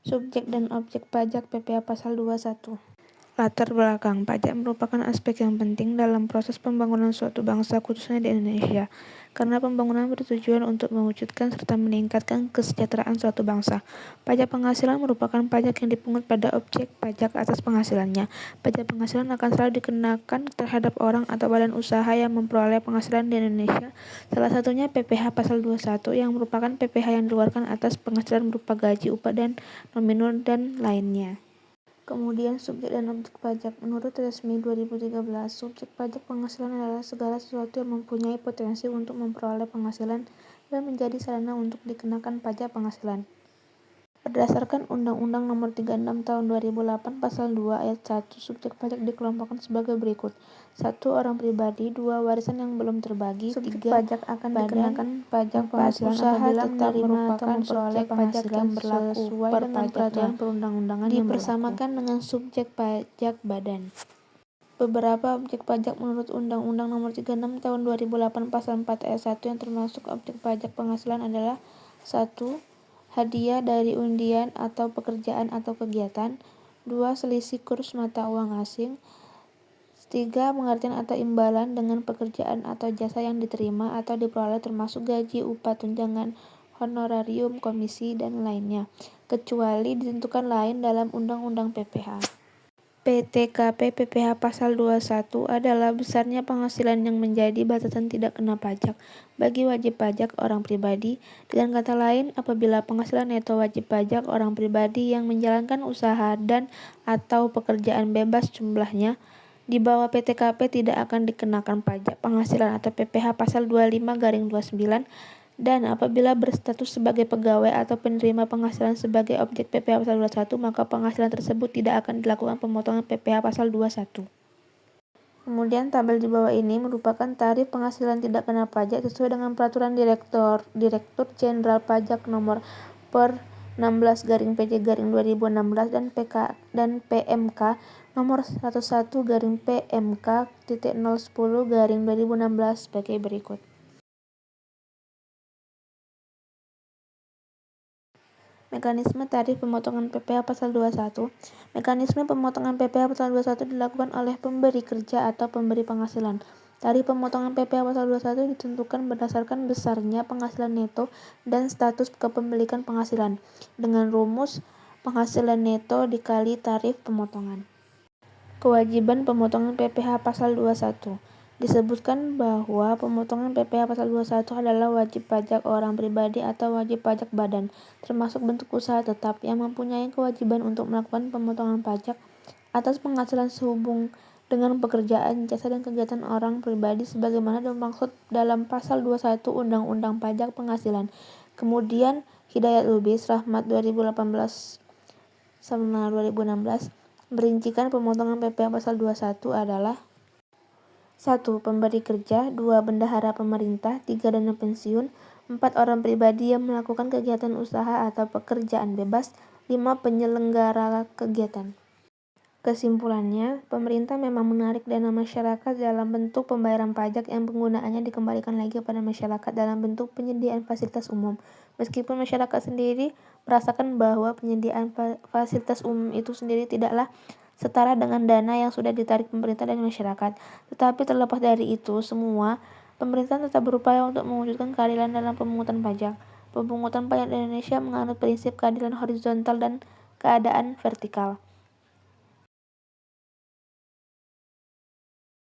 Subjek dan objek pajak PPh Pasal 21. Latar belakang pajak merupakan aspek yang penting dalam proses pembangunan suatu bangsa, khususnya di Indonesia, karena pembangunan bertujuan untuk mewujudkan serta meningkatkan kesejahteraan suatu bangsa. Pajak penghasilan merupakan pajak yang dipungut pada objek pajak atas penghasilannya. Pajak penghasilan akan selalu dikenakan terhadap orang atau badan usaha yang memperoleh penghasilan di Indonesia. Salah satunya PPh Pasal 21 yang merupakan PPh yang dikeluarkan atas penghasilan berupa gaji, upah, dan nominal dan lainnya. Kemudian subjek dan objek pajak. Menurut Resmi 2013, subjek pajak penghasilan adalah segala sesuatu yang mempunyai potensi untuk memperoleh penghasilan dan menjadi sarana untuk dikenakan pajak penghasilan. Berdasarkan Undang-Undang Nomor 36 Tahun 2008 Pasal 2 Ayat 1, subjek pajak dikelompokkan sebagai berikut. 1. Orang pribadi. 2. Warisan yang belum terbagi. Subjek 3. pajak akan Badan dikenakan pajak penghasilan usaha apabila tetap menerima atau merupakan memperoleh subjek pajak penghasilan yang berlaku sesuai dengan pajak peraturan perundang-undangan yang berlaku. dipersamakan dengan subjek pajak badan. Beberapa objek pajak menurut Undang-Undang Nomor 36 Tahun 2008 Pasal 4 Ayat 1 yang termasuk objek pajak penghasilan adalah 1. Hadiah dari undian atau pekerjaan atau kegiatan. 2. Selisih kurs mata uang asing. 3. Pengertian atau imbalan dengan pekerjaan atau jasa yang diterima atau diperoleh termasuk gaji, upah, tunjangan, honorarium, komisi, dan lainnya, kecuali ditentukan lain dalam Undang-Undang PPh. PTKP PPh Pasal 21 adalah besarnya penghasilan yang menjadi batasan tidak kena pajak bagi wajib pajak orang pribadi. Dengan kata lain, apabila penghasilan neto wajib pajak orang pribadi yang menjalankan usaha dan atau pekerjaan bebas jumlahnya di bawah PTKP tidak akan dikenakan pajak penghasilan atau PPh Pasal 25/29, dan apabila berstatus sebagai pegawai atau penerima penghasilan sebagai objek PPh Pasal 21, maka penghasilan tersebut tidak akan dilakukan pemotongan PPh Pasal 21. Kemudian tabel di bawah ini merupakan tarif penghasilan tidak kena pajak sesuai dengan Peraturan Direktur Jenderal Pajak Nomor per 16/PJ/2016 dan PMK Nomor 11/PMK.010/2016 sebagai berikut. Mekanisme tarif pemotongan PPh Pasal 21. Mekanisme pemotongan PPh Pasal 21 dilakukan oleh pemberi kerja atau pemberi penghasilan. Tarif pemotongan PPh Pasal 21 ditentukan berdasarkan besarnya penghasilan neto dan status kepemilikan penghasilan, dengan rumus penghasilan neto dikali tarif pemotongan. Kewajiban pemotongan PPh Pasal 21. Disebutkan bahwa pemotongan PPh Pasal 21 adalah wajib pajak orang pribadi atau wajib pajak badan, termasuk bentuk usaha tetap, yang mempunyai kewajiban untuk melakukan pemotongan pajak atas penghasilan sehubung dengan pekerjaan, jasa, dan kegiatan orang pribadi sebagaimana dimaksud dalam Pasal 21 Undang-Undang Pajak Penghasilan. Kemudian Hidayat Lubis, Rahmat 2018/2016 merincikan pemotongan PPh Pasal 21 adalah: 1. Pemberi kerja. 2. Bendahara pemerintah. 3. Dana pensiun. 4. Orang pribadi yang melakukan kegiatan usaha atau pekerjaan bebas. 5. Penyelenggara kegiatan. Kesimpulannya, pemerintah memang menarik dana masyarakat dalam bentuk pembayaran pajak yang penggunaannya dikembalikan lagi kepada masyarakat dalam bentuk penyediaan fasilitas umum. Meskipun masyarakat sendiri merasakan bahwa penyediaan fasilitas umum itu sendiri tidaklah setara dengan dana yang sudah ditarik pemerintah dari masyarakat. Tetapi terlepas dari itu semua, pemerintah tetap berupaya untuk mewujudkan keadilan dalam pemungutan pajak. Pemungutan pajak di Indonesia menganut prinsip keadilan horizontal dan keadaan vertikal.